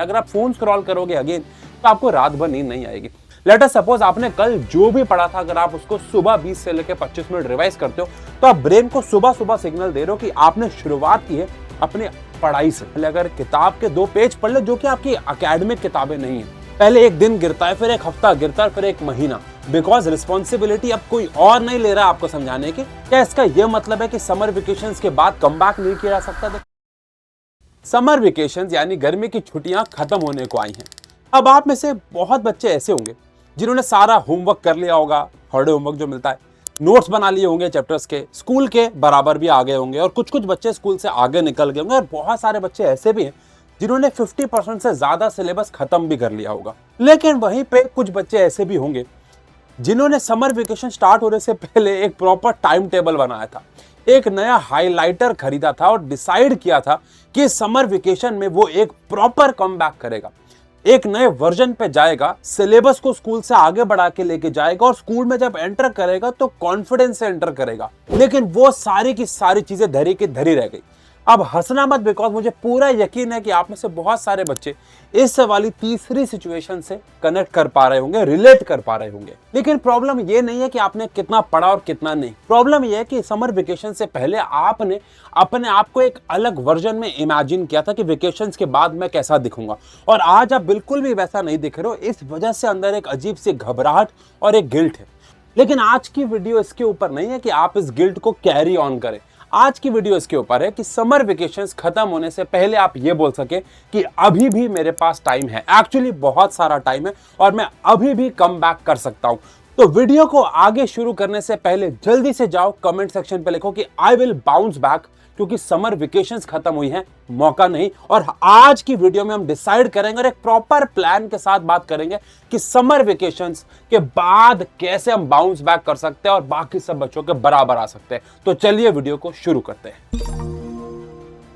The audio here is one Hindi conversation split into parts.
अगर आप फोन स्क्रॉल करोगे अगेन तो आपको रात भर नींद नहीं आएगी। लेट अस सपोज आपने कल जो भी पढ़ा था अगर आप उसको सुबह 20 से लेकर 25 मिनट रिवाइज करते हो तो आप ब्रेन को सुबह सुबह सिग्नल दे रहे हो कि आपने शुरुआत की है अपनी पढ़ाई से। अगर किताब के 2 पेज पढ़ ले जो कि आपकी एकेडमिक किताबें नहीं है, पहले एक दिन गिरता है, फिर एक हफ्ता गिरता है, फिर एक महीना, बिकॉज रिस्पॉन्सिबिलिटी अब कोई और नहीं ले रहा आपको समझाने की। क्या इसका यह मतलब है कि समर वेकेशंस के बाद कमबैक नहीं किया जा सकता? समर वेकेशंस यानी गर्मी की छुट्टियां खत्म होने को आई हैं। अब आप में से बहुत बच्चे ऐसे होंगे जिन्होंने सारा होमवर्क कर लिया होगा, हॉलिडे होमवर्क जो मिलता है, नोट्स बना लिए होंगे चैप्टर्स के, स्कूल के बराबर भी आ गए होंगे और कुछ कुछ बच्चे स्कूल से आगे निकल गए होंगे और बहुत सारे बच्चे ऐसे भी हैं जिन्होंने 50% से ज्यादा सिलेबस खत्म भी कर लिया होगा। लेकिन वहीं पे कुछ बच्चे ऐसे भी होंगे जिन्होंने समर वेकेशन स्टार्ट होने से पहले एक प्रॉपर टाइम टेबल बनाया था, एक नया हाइलाइटर खरीदा था और डिसाइड किया था कि समर वेकेशन में वो एक प्रॉपर कमबैक करेगा, एक नए वर्जन पे जाएगा, सिलेबस को स्कूल से आगे बढ़ा के लेके जाएगा और स्कूल में जब एंटर करेगा तो कॉन्फिडेंस से एंटर करेगा। लेकिन वो सारी की सारी चीजें धरी की धरी रह गई। अब हंसना मत, बिकॉज मुझे पूरा यकीन है कि आप में से बहुत सारे बच्चे इस वाली तीसरी सिचुएशन से कनेक्ट कर पा रहे होंगे, रिलेट कर पा रहे होंगे। लेकिन प्रॉब्लम ये नहीं है कि आपने कितना पढ़ा और कितना नहीं। प्रॉब्लम ये है कि समर वेकेशन से पहले आपने अपने आप को एक अलग वर्जन में इमेजिन किया था कि वेकेशन के बाद मैं कैसा दिखूंगा, और आज आप बिल्कुल भी वैसा नहीं दिख रहे हो। इस वजह से अंदर एक अजीब सी घबराहट और एक गिल्ट है। लेकिन आज की वीडियो इसके ऊपर नहीं है कि आप इस गिल्ट को कैरी ऑन करें। आज की वीडियो इसके ऊपर है कि समर वेकेशंस खत्म होने से पहले आप ये बोल सके कि अभी भी मेरे पास टाइम है, एक्चुअली बहुत सारा टाइम है और मैं अभी भी कम बैक कर सकता हूं। तो वीडियो को आगे शुरू करने से पहले जल्दी से जाओ कमेंट सेक्शन पे लिखो कि आई विल बाउंस बैक, क्योंकि समर वेकेशंस खत्म हुई हैं, मौका नहीं। और आज की वीडियो में हम डिसाइड करेंगे और एक प्रॉपर प्लान के साथ बात करेंगे कि समर वेकेशंस के बाद कैसे हम बाउंस बैक कर सकते हैं और बाकी सब बच्चों के बराबर आ सकते हैं। तो चलिए वीडियो को शुरू करते हैं।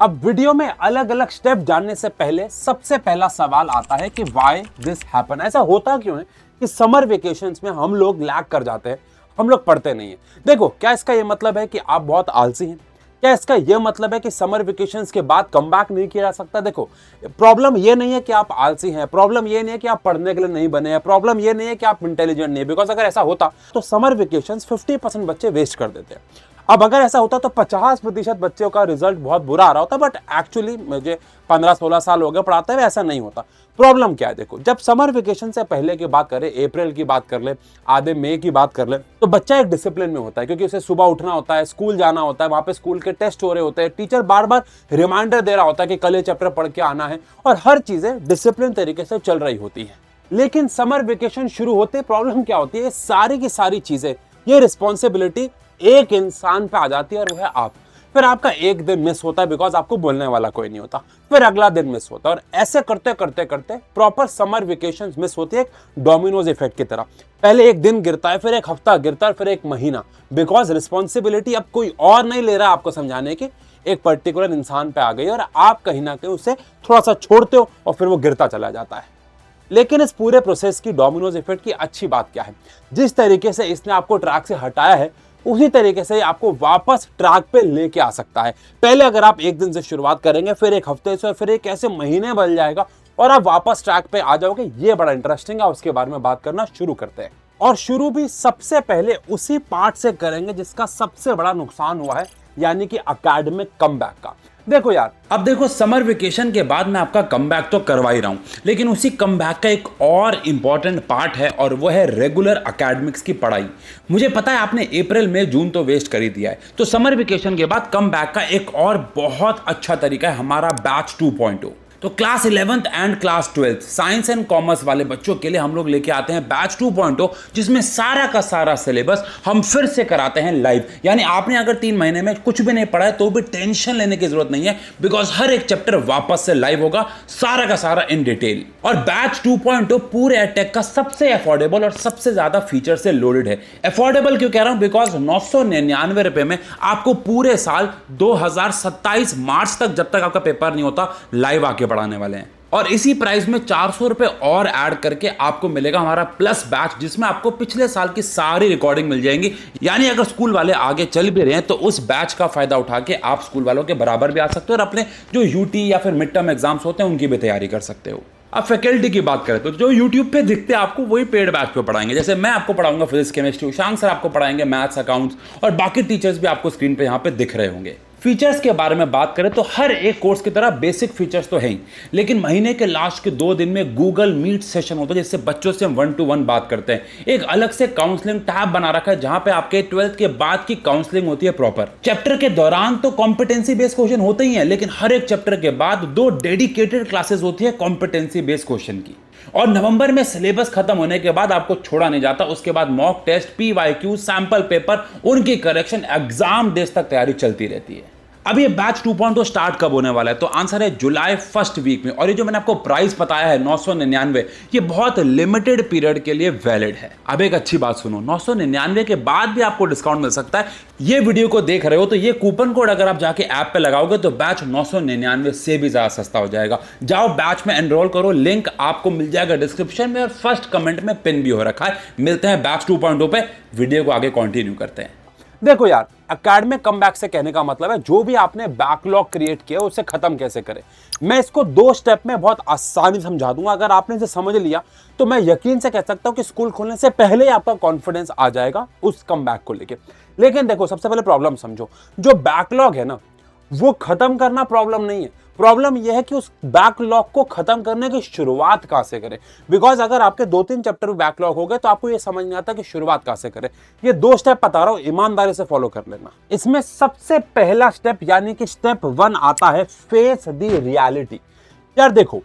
अब वीडियो में अलग अलग स्टेप जानने से पहले सबसे पहला सवाल आता है कि व्हाई दिस हैपन, ऐसा होता क्यों है कि समर वेकेशंस में हम लोग लैग कर जाते हैं, हम लोग पढ़ते नहीं है। देखो, क्या इसका यह मतलब है कि आप बहुत आलसी हैं? क्या इसका यह मतलब है कि समर वेकेशंस के बाद कमबैक नहीं किया जा सकता? देखो, प्रॉब्लम यह नहीं है कि आप आलसी हैं, प्रॉब्लम यह नहीं है कि आप पढ़ने के लिए नहीं बने हैं, प्रॉब्लम यह नहीं है कि आप इंटेलिजेंट नहीं है। बिकॉज अगर ऐसा होता तो समर वेकेशंस 50% बच्चे वेस्ट कर देते हैं। अब अगर ऐसा होता तो 50% बच्चों का रिजल्ट बहुत बुरा आ रहा होता। बट एक्चुअली मुझे 15-16 साल हो गए पढ़ाते हुए, ऐसा नहीं होता। प्रॉब्लम क्या है? देखो, जब समर वेकेशन से पहले की बात करें, अप्रैल की बात कर ले, आधे मई की बात कर ले, तो बच्चा एक डिसिप्लिन में होता है क्योंकि उसे सुबह उठना होता है, स्कूल जाना होता है, वहां पे स्कूल के टेस्ट हो रहे होते हैं, टीचर बार बार रिमाइंडर दे रहा होता है कि कल ये चैप्टर पढ़ के आना है और हर चीजें डिसिप्लिन तरीके से चल रही होती है। लेकिन समर वेकेशन शुरू होते प्रॉब्लम क्या होती है? सारी की सारी चीजें, ये रिस्पॉन्सिबिलिटी एक इंसान पे आ जाती है और वह है आप। फिर आपका एक दिन मिस होता है बिकॉज आपको बोलने वाला कोई नहीं होता, फिर अगला दिन मिस होता है और ऐसे करते करते करते प्रॉपर समर वेकेशंस मिस होती है, एक डोमिनोज इफेक्ट की तरह। पहले एक दिन गिरता है, फिर एक हफ्ता गिरता है, फिर एक महीना, बिकॉज रिस्पॉन्सिबिलिटी अब कोई और नहीं ले रहा आपको समझाने की, एक पर्टिकुलर इंसान पे आ गई और आप कहीं ना कहीं उसे थोड़ा सा छोड़ते हो और फिर वो गिरता चला जाता है। लेकिन इस पूरे प्रोसेस की डोमिनोज इफेक्ट की अच्छी बात क्या है? जिस तरीके से इसने आपको ट्रैक से हटाया है उसी तरीके से आपको वापस ट्रैक पे लेके आ सकता है। पहले अगर आप एक दिन से शुरुआत करेंगे, फिर एक हफ्ते से, फिर एक ऐसे महीने बन जाएगा और आप वापस ट्रैक पे आ जाओगे। ये बड़ा इंटरेस्टिंग है, उसके बारे में बात करना शुरू करते हैं। और शुरू भी सबसे पहले उसी पार्ट से करेंगे जिसका सबसे बड़ा नुकसान हुआ है, यानी कि एकेडमिक कमबैक का। देखो यार, अब देखो, समर वेकेशन के बाद मैं आपका कमबैक तो करवा ही रहा हूं, लेकिन उसी कमबैक का एक और इंपॉर्टेंट पार्ट है और वो है रेगुलर एकेडमिक्स की पढ़ाई। मुझे पता है आपने अप्रैल मई जून तो वेस्ट कर ही दिया है, तो समर वेकेशन के बाद कमबैक का एक और बहुत अच्छा तरीका है हमारा बैच 2.0। तो class 11th and class 12th science and commerce वाले बच्चों के लिए हम लोग लेके आते हैं बैच 2.0, जिसमें सारा का सारा सिलेबस हम फिर से कराते हैं लाइव। यानी आपने अगर 3 महीने में कुछ भी नहीं पढ़ा है तो भी टेंशन लेने की जरूरत नहीं है, बिकॉज हर एक चैप्टर वापस से लाइव होगा, सारा का सारा इन डिटेल। और बैच 2.0 पूरे एडटेक का सबसे अफोर्डेबल और सबसे ज्यादा फीचर से लोडेड है। अफोर्डेबल क्यों कह रहा हूं? बिकॉज 999 रुपए में आपको पूरे साल 2027 मार्च तक, जब तक आपका पेपर नहीं होता, लाइव आके पढ़ाने वाले हैं। और इसी प्राइस में 400 रुपए और ऐड करके आपको मिलेगा हमारा प्लस बैच, जिसमें आपको पिछले साल की सारी रिकॉर्डिंग मिल जाएंगी। यानी अगर स्कूल वाले आगे चल भी रहे हैं तो उस बैच का फायदा उठा के आप स्कूल वालों के बराबर भी आ सकते हो और अपने जो यूटी या फिर मिड टर्म एग्जाम्स होते हैं उनकी भी तैयारी कर सकते हो। अब फैकल्टी की बात करें तो जो यूट्यूब पे दिखते हैं आपको वही पेड बैच पे पढ़ाएंगे। जैसे मैं आपको पढ़ाऊंगा फिजिक्स केमिस्ट्री, शांग सर आपको पढ़ाएंगे मैथ्स अकाउंट्स, और बाकी टीचर्स भी आपको स्क्रीन पे यहाँ पे दिख रहे होंगे। फीचर्स के बारे में बात करें तो हर एक कोर्स की तरह बेसिक फीचर्स तो है ही, लेकिन महीने के लास्ट के 2 दिन में गूगल मीट सेशन होता है जिससे बच्चों से हम 1-to-1 बात करते हैं। एक अलग से काउंसलिंग टैब बना रखा है जहां पे आपके 12th के बाद की काउंसलिंग होती है प्रॉपर। चैप्टर के दौरान तो कॉम्पिटेंसी बेस्ड क्वेश्चन होते ही हैं, लेकिन हर एक चैप्टर के बाद 2 डेडिकेटेड क्लासेस होती है कॉम्पिटेंसी बेस्ड क्वेश्चन की। और नवंबर में सिलेबस खत्म होने के बाद आपको छोड़ा नहीं जाता, उसके बाद mock test, PYQ, sample paper, उनकी करेक्शन, एग्जाम डेज तक तैयारी चलती रहती है। अब ये बैच 2.0 स्टार्ट कब होने वाला है? तो आंसर है जुलाई फर्स्ट वीक में। और ये जो मैंने आपको प्राइस बताया है 999, ये बहुत लिमिटेड पीरियड के लिए वैलिड है। अब एक अच्छी बात सुनो, 999 के बाद भी आपको डिस्काउंट मिल सकता है। ये वीडियो को देख रहे हो तो ये कूपन कोड अगर आप जाके ऐप पे लगाओगे तो बैच 999 से भी ज्यादा सस्ता हो जाएगा। जाओ बैच में एनरोल करो, लिंक आपको मिल जाएगा डिस्क्रिप्शन में और फर्स्ट कमेंट में पिन भी हो रखा है। मिलते हैं बैच 2.0 पे, वीडियो को आगे कंटिन्यू करते हैं। देखो यार, एकेडमिक कमबैक से कहने का मतलब है जो भी आपने बैकलॉग क्रिएट किया उसे खत्म कैसे करें। मैं इसको 2 स्टेप में बहुत आसानी समझा दूंगा। अगर आपने इसे समझ लिया तो मैं यकीन से कह सकता हूं कि स्कूल खोलने से पहले ही आपका कॉन्फिडेंस आ जाएगा उस कमबैक को लेके। लेकिन देखो, सबसे पहले प्रॉब्लम समझो, जो बैकलॉग है ना वो खत्म करना प्रॉब्लम नहीं है। प्रॉब्लम यह है कि उस बैकलॉग को खत्म करने की शुरुआत कहां से करें। बिकॉज अगर आपके 2-3 चैप्टर बैकलॉग हो गए तो आपको यह समझ नहीं आता कि शुरुआत कहां से करें। ये 2 स्टेप बता रहा हूं, ईमानदारी से फॉलो कर लेना। इसमें सबसे पहला स्टेप यानी कि स्टेप 1 आता है फेस द रियलिटी। यार देखो,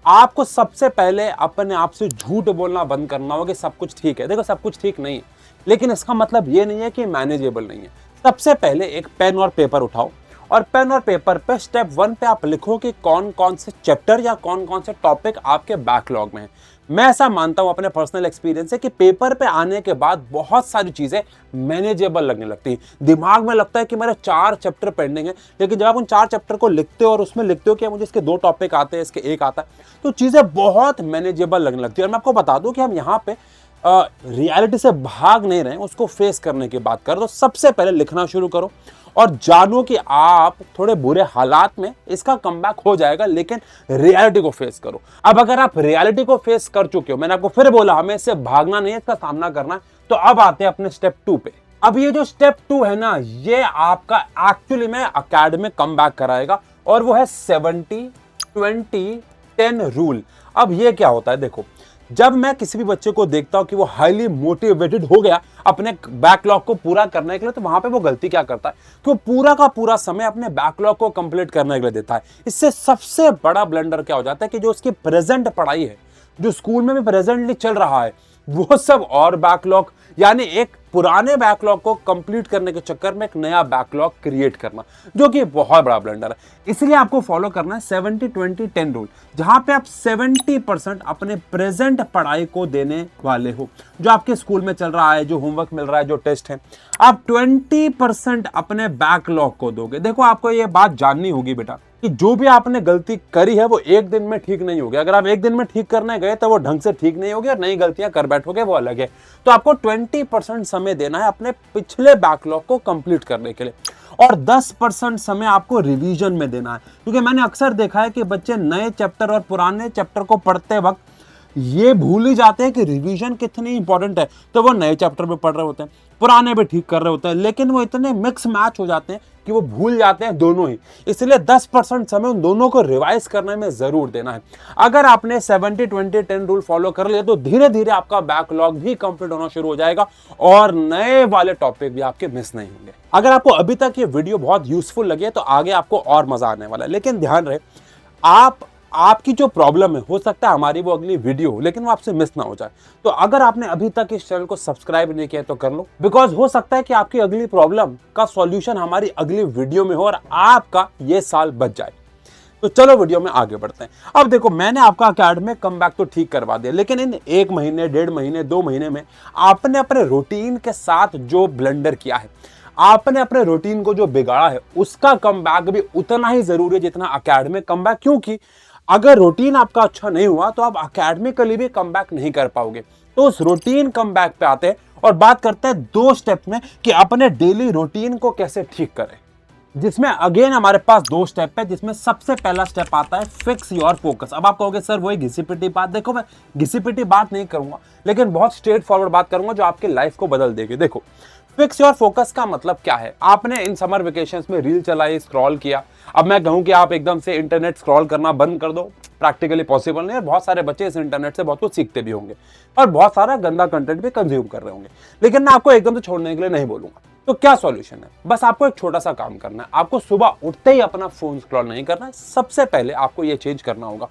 आपको सबसे पहले अपने आप से झूठ बोलना बंद करना होगा कि सब कुछ ठीक है। देखो, सब कुछ ठीक नहीं है, लेकिन इसका मतलब यह नहीं है कि मैनेजेबल नहीं है। सबसे पहले एक पेन और पेपर उठाओ और पेन और पेपर पे स्टेप 1 पे आप लिखो कि कौन कौन से चैप्टर या कौन कौन से टॉपिक आपके बैकलॉग में हैं। मैं ऐसा मानता हूं अपने पर्सनल एक्सपीरियंस से कि पेपर पे आने के बाद बहुत सारी चीजें मैनेजेबल लगने लगती हैं। दिमाग में लगता है कि मेरे 4 चैप्टर पेंडिंग है, लेकिन जब आप उन 4 चैप्टर को लिखते हो और उसमें लिखते हो कि मुझे इसके 2 टॉपिक आते हैं, इसके 1 आता है, तो चीजें बहुत मैनेजेबल लगने लगती है। और मैं आपको बता दूं कि हम यहाँ पे रियलिटी से भाग नहीं रहे, उसको फेस करने की बात कर। तो सबसे पहले लिखना शुरू करो और जानो कि आप थोड़े बुरे हालात में इसका कमबैक हो जाएगा, लेकिन रियलिटी को फेस करो। अब अगर आप रियलिटी को फेस कर चुके हो, मैंने आपको फिर बोला हमें इससे भागना नहीं है, इसका सामना करना है। तो अब आते हैं अपने स्टेप 2 पे। अब ये जो स्टेप 2 है ना, ये आपका एक्चुअली में एकेडमिक कमबैक कराएगा और वो है 70-20-10 रूल। अब ये क्या होता है, देखो, जब मैं किसी भी बच्चे को देखता हूं कि वो हाईली मोटिवेटेड हो गया अपने बैकलॉग को पूरा करने के लिए, तो वहां पे वो गलती क्या करता है कि वो पूरा का पूरा समय अपने बैकलॉग को कंप्लीट करने के लिए देता है। इससे सबसे बड़ा ब्लंडर क्या हो जाता है कि जो उसकी प्रेजेंट पढ़ाई है, जो स्कूल में भी प्रेजेंटली चल रहा है, वो सब और बैकलॉग, यानी एक पुराने बैकलॉग को कंप्लीट करने के चक्कर में एक नया बैकलॉग क्रिएट करना, जो कि बहुत बड़ा ब्लंडर है। इसलिए आपको फॉलो करना है 70-20-10 रूल, जहां पे आप 70% अपने प्रेजेंट पढ़ाई को देने वाले हो, जो आपके स्कूल में चल रहा है, जो होमवर्क मिल रहा है, जो टेस्ट है। आप 20% अपने बैकलॉग को दोगे। देखो, आपको ये बात जाननी होगी बेटा कि जो भी आपने गलती करी है वो एक दिन में ठीक नहीं होगी। अगर आप एक दिन में ठीक करने गए तो वो ढंग से ठीक नहीं होगी और नई गलतियां कर बैठोगे, वो अलग है। तो आपको 20% समय देना है अपने पिछले बैकलॉग को कंप्लीट करने के लिए और 10% समय आपको रिवीजन में देना है। क्योंकि मैंने अक्सर देखा है कि बच्चे नए चैप्टर और पुराने चैप्टर को पढ़ते वक्त ये भूल ही जाते हैं कि रिवीजन कितनी इंपॉर्टेंट है। तो वो नए चैप्टर पे पढ़ रहे होते हैं, पुराने भी ठीक कर रहे होते हैं, लेकिन वो इतने मिक्स मैच हो जाते हैं कि वो भूल जाते हैं दोनों ही। इसलिए 10% समय उन दोनों को रिवाइज करने में जरूर देना है। अगर आपने 70-20-10 रूल फॉलो कर लिया तो धीरे धीरे आपका बैकलॉग भी कंप्लीट होना शुरू हो जाएगा और नए वाले टॉपिक भी आपके मिस नहीं होंगे। अगर आपको अभी तक ये वीडियो बहुत यूजफुल लगी है तो आगे आपको और मजा आने वाला है। लेकिन ध्यान रहे, आपकी जो प्रॉब्लम है, हो सकता है हमारी वो अगली वीडियो हो लेकिन वो आपसे मिस ना हो जाए। तो अगर आपने अभी तक इस चैनल को सब्सक्राइब नहीं किया तो कर लो, बिकॉज हो सकता है कि आपकी अगली प्रॉब्लम का सॉल्यूशन हमारी अगली वीडियो में हो और आपका ये साल बच जाए। तो चलो वीडियो में आगे बढ़ते हैं। अब देखो, मैंने आपका एकेडमिक कमबैक तो ठीक करवा दिया, लेकिन इन 1 महीने, 1.5 महीने, 2 महीने में आपने अपने रूटीन के साथ जो ब्लंडर किया है, आपने अपने रूटीन को जो बिगाड़ा है, उसका कमबैक भी उतना ही जरूरी है जितना एकेडमिक कमबैक। क्योंकि अगर रूटीन आपका अच्छा नहीं हुआ तो आप अकेडमिकली भी कम बैक नहीं कर पाओगे। तो उस रूटीन कम बैक पे आते हैं और बात करते हैं 2 स्टेप में कि अपने डेली रूटीन को कैसे ठीक करें, जिसमें अगेन हमारे पास 2 स्टेप है, जिसमें सबसे पहला स्टेप आता है फिक्स योर फोकस। अब आप कहोगे सर वही घिसी पिटी बात। देखो मैं घिसी पिटी बात नहीं करूंगा, लेकिन बहुत स्ट्रेट फॉरवर्ड बात करूंगा जो आपकी लाइफ को बदल देगी। देखो फिक्स योर फोकस का मतलब क्या है। आपने इन समर वेकेशंस में रील चलाई, स्क्रॉल किया। अब मैं कहूं कि आप एकदम से इंटरनेट स्क्रॉल करना बंद कर दो, प्रैक्टिकली पॉसिबल नहीं है। बहुत सारे बच्चे इस इंटरनेट से बहुत कुछ सीखते भी होंगे और बहुत सारा गंदा कंटेंट भी कंज्यूम कर रहे होंगे, लेकिन मैं आपको एकदम से छोड़ने के लिए नहीं बोलूंगा। तो क्या सॉल्यूशन है? बस आपको एक छोटा सा काम करना है। आपको सुबह उठते ही अपना फोन स्क्रॉल नहीं करना है। सबसे पहले आपको ये चेंज करना होगा।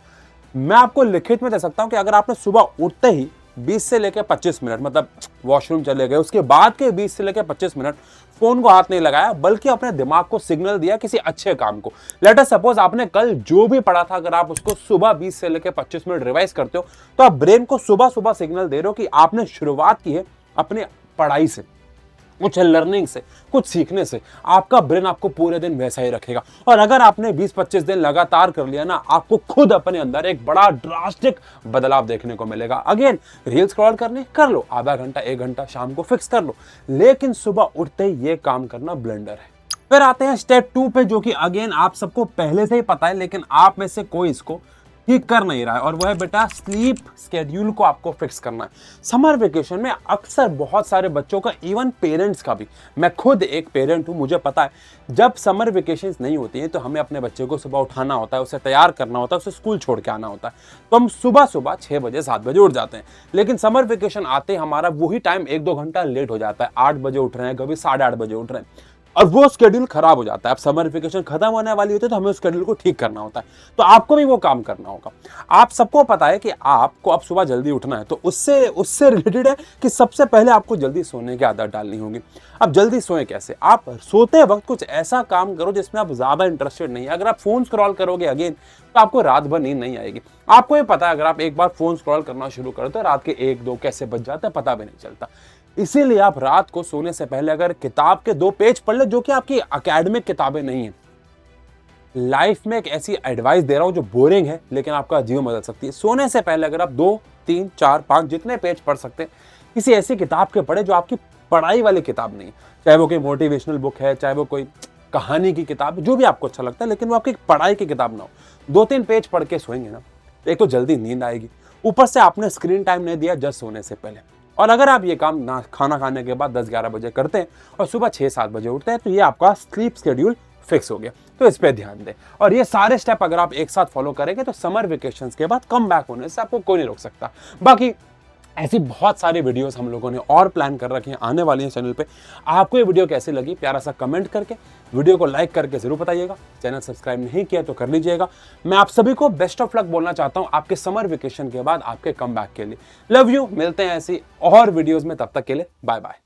मैं आपको लिखित में दे सकता हूं कि अगर आपने सुबह उठते ही 20 से लेकर 25 मिनट, मतलब वॉशरूम चले गए उसके बाद के 20 से लेकर 25 मिनट फोन को हाथ नहीं लगाया, बल्कि अपने दिमाग को सिग्नल दिया किसी अच्छे काम को। लेट अस सपोज आपने कल जो भी पढ़ा था, अगर आप उसको सुबह 20 से लेकर 25 मिनट रिवाइज करते हो, तो आप ब्रेन को सुबह सुबह सिग्नल दे रहे हो कि आपने शुरुआत की है अपनी पढ़ाई से, कुछ लर्निंग से, कुछ सीखने से। आपका ब्रेन आपको पूरे दिन वैसा ही रखेगा। और अगर आपने 20-25 दिन लगातार कर लिया ना, आपको खुद अपने अंदर एक बड़ा ड्रास्टिक बदलाव देखने को मिलेगा। अगेन रील स्क्रॉल करने कर लो, आधा घंटा 1 घंटा शाम को फिक्स कर लो, लेकिन सुबह उठते ही ये काम करना ब्लंडर है। फिर आते हैं स्टेप 2 पे, जो कि अगेन आप सबको पहले से ही पता है, लेकिन आप में से कोई इसको ठीक कर नहीं रहा है, और वह है बेटा स्लीप स्केड्यूल को आपको फिक्स करना है। समर वेकेशन में अक्सर बहुत सारे बच्चों का, इवन पेरेंट्स का भी, मैं खुद एक पेरेंट हूं, मुझे पता है जब समर वेकेशंस नहीं होती हैं तो हमें अपने बच्चे को सुबह उठाना होता है, उसे तैयार करना होता है, उसे स्कूल छोड़ के आना होता है, तो हम सुबह सुबह 6 बजे 7 बजे उठ जाते हैं। लेकिन समर वेकेशन आते हमारा वही टाइम 1-2 घंटा लेट हो जाता है। 8 बजे उठ रहे हैं, कभी 8:30 बजे उठ रहे हैं, और वो शेड्यूल खराब हो जाता है। अब समर वेकेशन खत्म होने वाली होती है तो हमें उस शेड्यूल को ठीक करना होता है। तो आपको भी वो काम करना होगा। आप सबको पता है कि आपको अब सुबह जल्दी उठना है, तो उससे रिलेटेड है कि सबसे पहले आपको जल्दी सोने की आदत डालनी होगी। अब जल्दी सोएं कैसे? आप सोते वक्त कुछ ऐसा काम करो जिसमें आप ज्यादा इंटरेस्टेड नहीं है। अगर आप फोन स्क्रॉल करोगे अगेन, तो आपको रात भर नींद नहीं आएगी। आपको ये पता है अगर आप एक बार फोन स्क्रॉल करना शुरू करो तो रात के 1-2 कैसे बज जाते हैं पता भी नहीं चलता। इसीलिए आप रात को सोने से पहले अगर किताब के 2 पेज पढ़ ले, जो कि आपकी एकेडमिक किताबें नहीं है, लाइफ में एक ऐसी एडवाइस दे रहा हूं जो बोरिंग है लेकिन आपका जीवन बदल सकती है। सोने से पहले अगर आप 2, 3, 4, 5 जितने पेज पढ़ सकते हैं, किसी ऐसी किताब के पढ़े जो आपकी पढ़ाई वाली किताब नहीं है। चाहे वो कोई मोटिवेशनल बुक है, चाहे वो कोई कहानी की किताब, जो भी आपको अच्छा लगता है, लेकिन वो आपकी पढ़ाई की किताब ना हो। 2-3 पेज पढ़ के सोएंगे ना, एक तो जल्दी नींद आएगी, ऊपर से आपने स्क्रीन टाइम नहीं दिया जस्ट सोने से पहले। और अगर आप ये काम ना खाना खाने के बाद 10-11 बजे करते हैं और सुबह 6-7 बजे उठते हैं, तो ये आपका स्लीप शेड्यूल फिक्स हो गया। तो इस पे ध्यान दें, और ये सारे स्टेप अगर आप एक साथ फॉलो करेंगे तो समर वेकेशंस के बाद कम बैक होने से आपको कोई नहीं रोक सकता। बाकी ऐसी बहुत सारी वीडियोस हम लोगों ने और प्लान कर रखी हैं, आने वाली हैं चैनल पे। आपको ये वीडियो कैसी लगी, प्यारा सा कमेंट करके, वीडियो को लाइक करके जरूर बताइएगा। चैनल सब्सक्राइब नहीं किया तो कर लीजिएगा। मैं आप सभी को बेस्ट ऑफ लक बोलना चाहता हूं आपके समर वेकेशन के बाद आपके कम बैक के लिए। Love you. मिलते हैं ऐसी और वीडियोस में, तब तक के लिए बाय बाय।